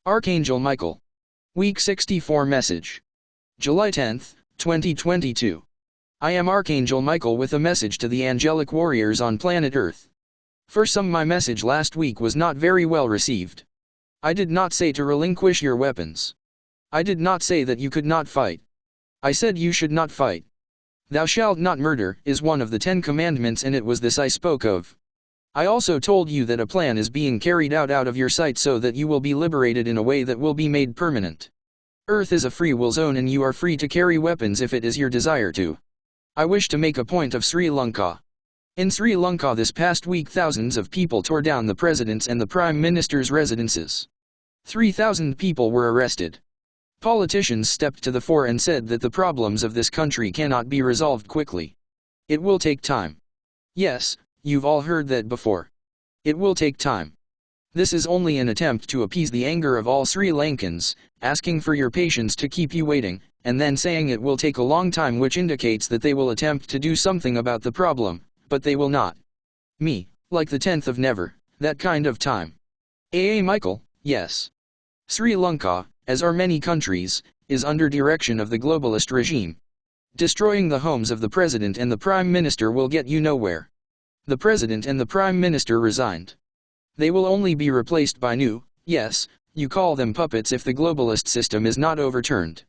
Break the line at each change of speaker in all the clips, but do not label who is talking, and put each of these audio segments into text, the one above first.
Archangel Michael. Week 64 Message. July 10, 2022. I am Archangel Michael with a message to the angelic warriors on planet Earth. For some, my message last week was not very well received. I did not say to relinquish your weapons. I did not say that you could not fight. I said you should not fight. Thou shalt not murder is one of the 10 commandments, and it was this I spoke of. I also told you that a plan is being carried out of your sight so that you will be liberated in a way that will be made permanent. Earth is a free will zone and you are free to carry weapons if it is your desire to. I wish to make a point of Sri Lanka. In Sri Lanka this past week, thousands of people tore down the president's and the prime minister's residences. 3,000 people were arrested. Politicians stepped to the fore and said that the problems of this country cannot be resolved quickly. It will take time. Yes, you've all heard that before. It will take time. This is only an attempt to appease the anger of all Sri Lankans, asking for your patience to keep you waiting, and then saying it will take a long time, which indicates that they will attempt to do something about the problem, but they will not. Me, like the 10th of never, that kind of time. Michael, yes. Sri Lanka, as are many countries, is under direction of the globalist regime. Destroying the homes of the president and the prime minister will get you nowhere. The president and the prime minister resigned. They will only be replaced by new, yes, you call them puppets if the globalist system is not overturned.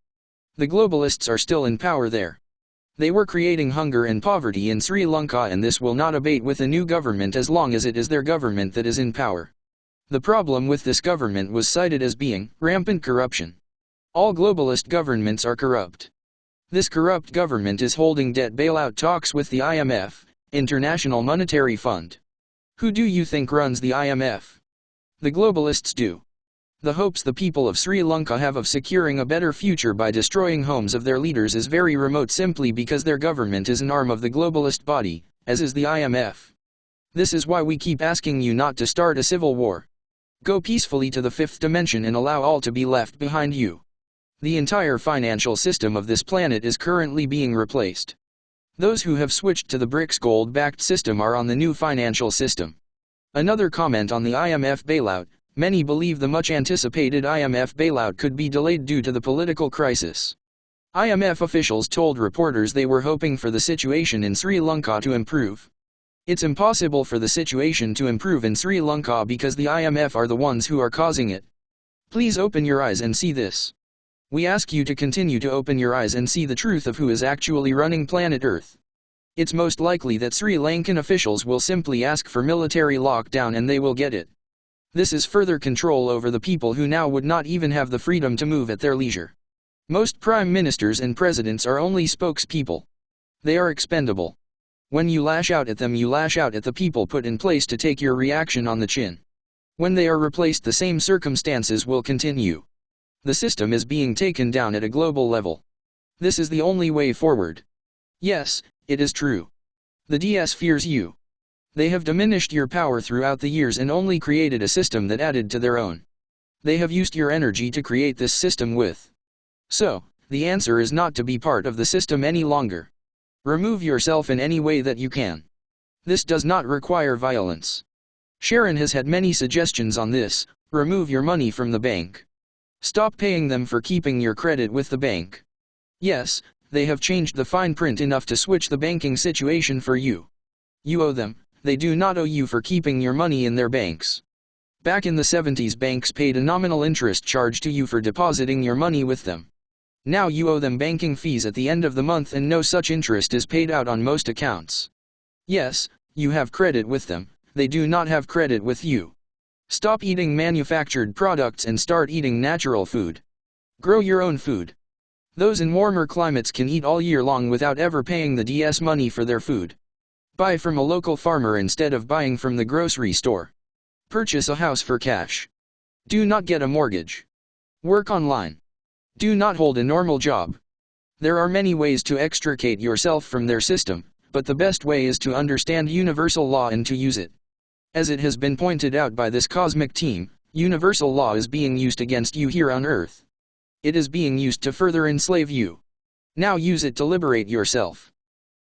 The globalists are still in power there. They were creating hunger and poverty in Sri Lanka, and this will not abate with a new government as long as it is their government that is in power. The problem with this government was cited as being rampant corruption. All globalist governments are corrupt. This corrupt government is holding debt bailout talks with the IMF, International Monetary Fund. Who do you think runs the IMF? The globalists do. The hopes the people of Sri Lanka have of securing a better future by destroying homes of their leaders is very remote, simply because their government is an arm of the globalist body, as is the IMF. This is why we keep asking you not to start a civil war. Go peacefully to the 5th dimension and allow all to be left behind you. The entire financial system of this planet is currently being replaced. Those who have switched to the BRICS gold-backed system are on the new financial system. Another comment on the IMF bailout: many believe the much-anticipated IMF bailout could be delayed due to the political crisis. IMF officials told reporters they were hoping for the situation in Sri Lanka to improve. It's impossible for the situation to improve in Sri Lanka because the IMF are the ones who are causing it. Please open your eyes and see this. We ask you to continue to open your eyes and see the truth of who is actually running planet Earth. It's most likely that Sri Lankan officials will simply ask for military lockdown and they will get it. This is further control over the people who now would not even have the freedom to move at their leisure. Most prime ministers and presidents are only spokespeople. They are expendable. When you lash out at them, you lash out at the people put in place to take your reaction on the chin. When they are replaced, the same circumstances will continue. The system is being taken down at a global level. This is the only way forward. Yes, it is true. The DS fears you. They have diminished your power throughout the years and only created a system that added to their own. They have used your energy to create this system with. So, the answer is not to be part of the system any longer. Remove yourself in any way that you can. This does not require violence. Sharon has had many suggestions on this. Remove your money from the bank. Stop paying them for keeping your credit with the bank. Yes, they have changed the fine print enough to switch the banking situation for you. You owe them, they do not owe you for keeping your money in their banks. Back in the 70s, banks paid a nominal interest charge to you for depositing your money with them. Now you owe them banking fees at the end of the month and no such interest is paid out on most accounts. Yes, you have credit with them, they do not have credit with you. Stop eating manufactured products and start eating natural food. Grow your own food. Those in warmer climates can eat all year long without ever paying the DS money for their food. Buy from a local farmer instead of buying from the grocery store. Purchase a house for cash. Do not get a mortgage. Work online. Do not hold a normal job. There are many ways to extricate yourself from their system, but the best way is to understand universal law and to use it. As it has been pointed out by this cosmic team, universal law is being used against you here on Earth. It is being used to further enslave you. Now use it to liberate yourself.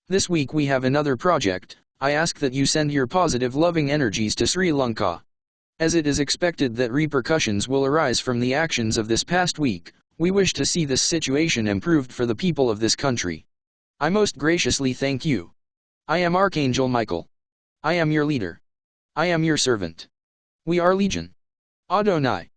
This week we have another project. I ask that you send your positive loving energies to Sri Lanka. As it is expected that repercussions will arise from the actions of this past week, we wish to see this situation improved for the people of this country. I most graciously thank you. I am Archangel Michael. I am your leader. I am your servant. We are Legion. Adonai.